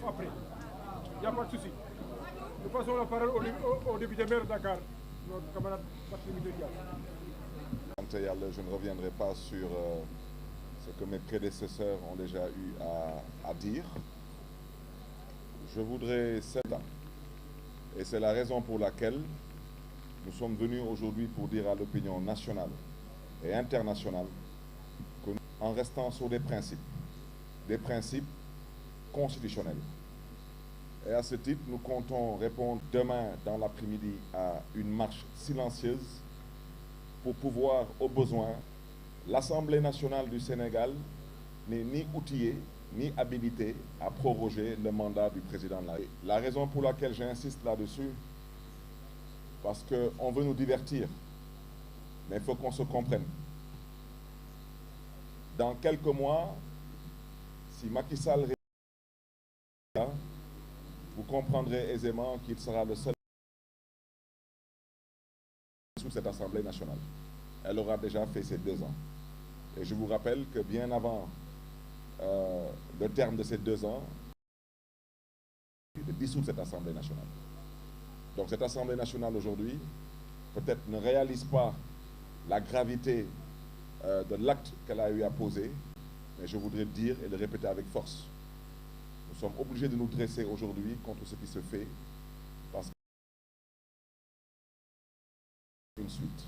Wolof après. Il n'y a pas de souci. Nous passons la parole au député maire de Dakar, notre camarade Barthélémy Dias. Je ne reviendrai pas sur ce que mes prédécesseurs ont déjà eu à dire. Je voudrais cela, et c'est la raison pour laquelle nous sommes venus aujourd'hui pour dire à l'opinion nationale et internationale que, en restant sur des principes constitutionnels. Et à ce titre, nous comptons répondre demain dans l'après-midi à une marche silencieuse pour pouvoir, au besoin, l'Assemblée nationale du Sénégal n'est ni outillée ni habilitée à proroger le mandat du président de la République. La raison pour laquelle j'insiste là-dessus, parce qu'on veut nous divertir, mais il faut qu'on se comprenne. Dans quelques mois, si Macky Sall reste, vous comprendrez aisément qu'il sera le seul sous cette Assemblée nationale. Elle aura déjà fait ses 2 ans. Et je vous rappelle que bien avant le terme de ces 2 ans, de dissoudre cette Assemblée nationale. Donc cette Assemblée nationale aujourd'hui, peut-être ne réalise pas la gravité de l'acte qu'elle a eu à poser, mais je voudrais dire et le répéter avec force. Nous sommes obligés de nous dresser aujourd'hui contre ce qui se fait, parce qu'il y a une suite.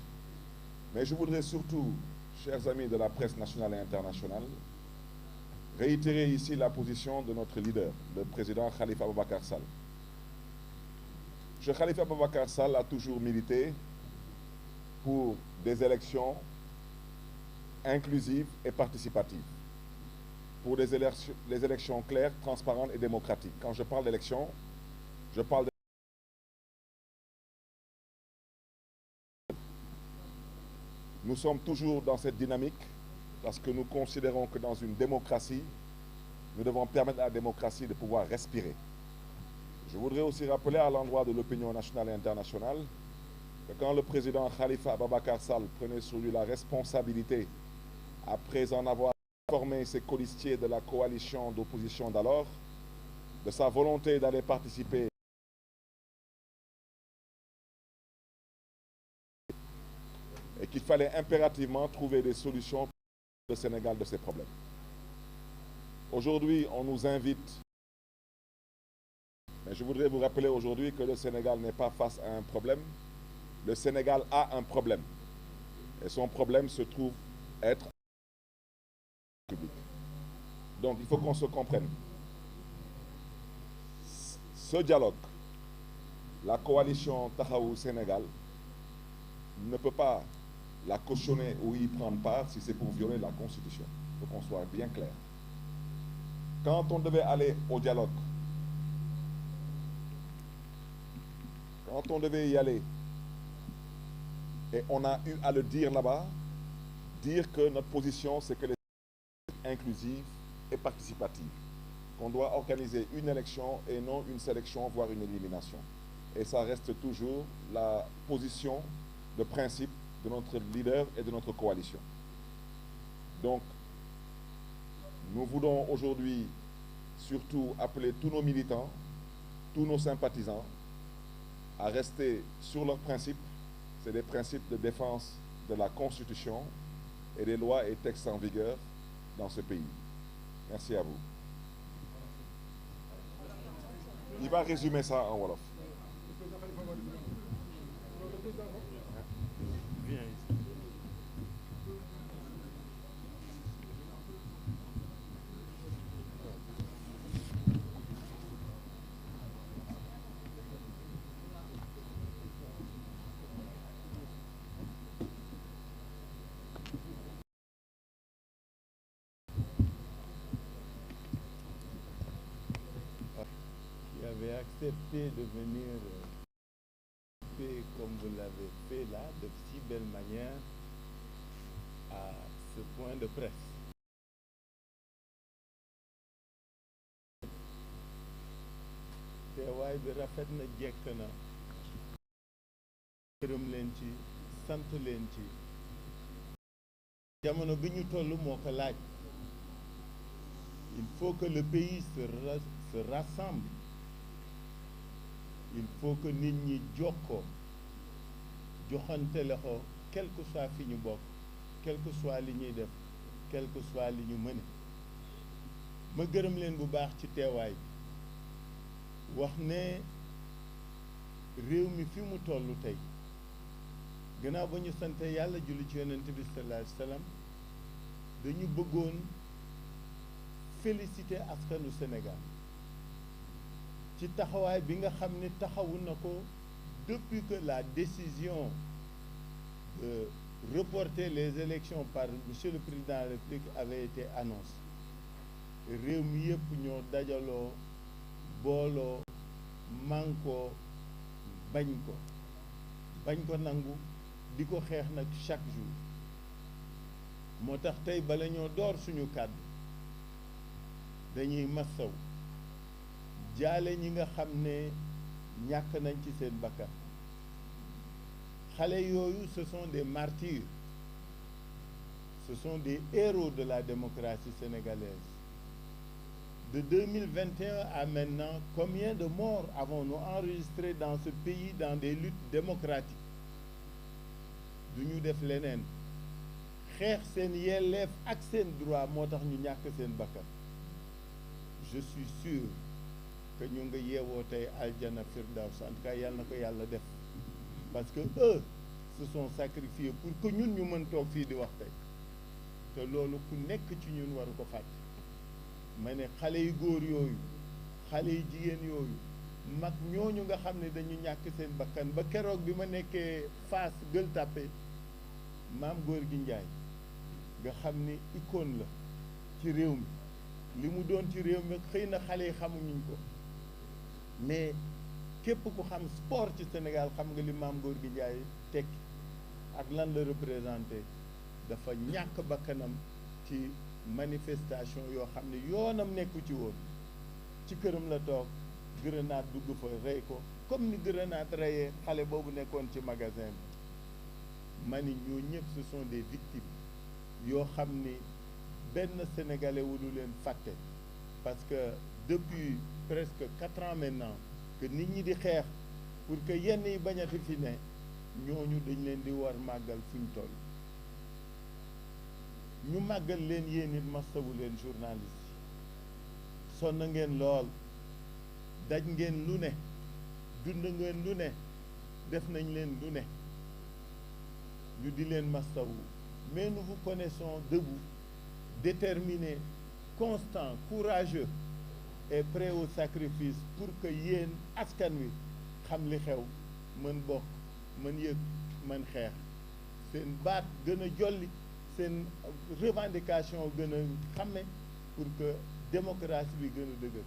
Mais je voudrais surtout, chers amis de la presse nationale et internationale, réitérer ici la position de notre leader, le président Khalifa Abubakar Sall. M. Khalifa Abubakar Sall a toujours milité pour des élections inclusives et participatives, pour des élections claires, transparentes et démocratiques. Quand je parle d'élections, je parle de... Nous sommes toujours dans cette dynamique parce que nous considérons que dans une démocratie, nous devons permettre à la démocratie de pouvoir respirer. Je voudrais aussi rappeler à l'endroit de l'opinion nationale et internationale que quand le président Khalifa Abubakar Sall prenait sur lui la responsabilité, après en avoir formé ses colistiers de la coalition d'opposition d'alors, de sa volonté d'aller participer et qu'il fallait impérativement trouver des solutions pour le Sénégal de ses problèmes. Aujourd'hui, on nous invite, mais je voudrais vous rappeler aujourd'hui que le Sénégal n'est pas face à un problème. Le Sénégal a un problème. Et son problème se trouve être public. Donc il faut qu'on se comprenne. Ce dialogue, la coalition Taxawu Sénégal ne peut pas la cautionner ou y prendre part si c'est pour violer la Constitution. Il faut qu'on soit bien clair. Quand on devait aller au dialogue, quand on devait y aller, et on a eu à le dire là-bas, dire que notre position, c'est que les inclusive et participative, qu'on doit organiser une élection et non une sélection, voire une élimination. Et ça reste toujours la position de principe de notre leader et de notre coalition. Donc, nous voulons aujourd'hui surtout appeler tous nos militants, tous nos sympathisants à rester sur leurs principes. C'est des principes de défense de la Constitution et des lois et textes en vigueur dans ce pays. Merci à vous. Il va résumer ça en Wolof. Avait accepté de venir comme vous l'avez fait là, de si belle manière, à ce point de presse. teewaay bi rafet na jekk na gërëm leen ci sant leen ci jamono bi ñu toll moo ko laaj. Il faut que le pays se se rassemblent. Il faut que nit ñi jokkoo joxante loxo quel que soit fi ñu bokk quel que soit li ñuy def quel que soit li ñu mëne ma gërëm leen bu baax ci teewaay bi wax ne réew mi fi mu tollu tey gannaaw ba ñu sante yàlla julli ci yonent bi sallallahu alayhi wa sallam dañu bëggoon féliciter askanu Sénégal ci taxawaay bi nga xam ne taxawu na ko depuis que la décision de reporter les élections par monsieur le président de la République avait été annoncée réew mi yëpp ñoo dajaloo booloo mànkoo bañ ko nangu di ko xeex nag chaque jour moo tax tey bala ñoo door suñu kàddu dañuy massaw jaale ñi nga xam ne ñàkk nañ ci seen bakkan xale yooyu ce sont des martyrs ce sont des héros de la démocratie sénégalaise de 2021 à maintenant combien de morts avons-nous enregistré dans ce pays dans des luttes démocratiques du ñu def leneen xeex seen yelleef ak seen droit moo tax ñu ñàkk seen bakkan je suis sûr que ñu nga yeewoo tey aljana firdaws en tout cas yàlla na ko yàlla def parce que eux se sont sacrifiés pour que ñun ñu mën toog fii di wax tey te loolu ku nekk ci ñun waru ko fàtte ma ne xale yu góor yooyu xale yu jigéen yooyu mag ñooñu nga xam ne dañu ñàkk seen bakkan ba keroog bi ma nekkee Fass Gueule Tapée maam Gorgui Ndiaye nga xam ni icône la ci réew mi li mu doon ci réew mi xëy na xale yi xamuñu ko mais képp ku xam sport ci Sénégal xam nga li maam Gorgui Ndiaye tekki ak lan la représenté dafa ñàkk bakkanam ci manifestation yoo xam ne yoonam nekku ci woon ci këram la toog grenade dugg fa rey ko comme ni grenade reyee xale boobu nekkoon ci magasin bi ma ni ñoo ñëpp ce sont des victimes yoo xam ni benn sénégalais wu lu leen fàtte parce que depuis presque 4 ans maintenant que nit ñi di xeex pour que yenn yi bañati fi ne ñooñu dañ leen di war màggal fu ñu toll ñu màggal leen yéen it masawu leen journaliste yi sonn ngeen lool daj ngeen lu ne dund ngeen lu ne def nañ leen lu ne ñu di leen masawu mais nous vous connaissons debout déterminés constants courageux et prêts au sacrifice pour que yéen askan wi xam li xew mën bokk mën yëg mën xeex seen baat gën a jolli seen revendication gën a xame pour que démocratie bi gën a dëgër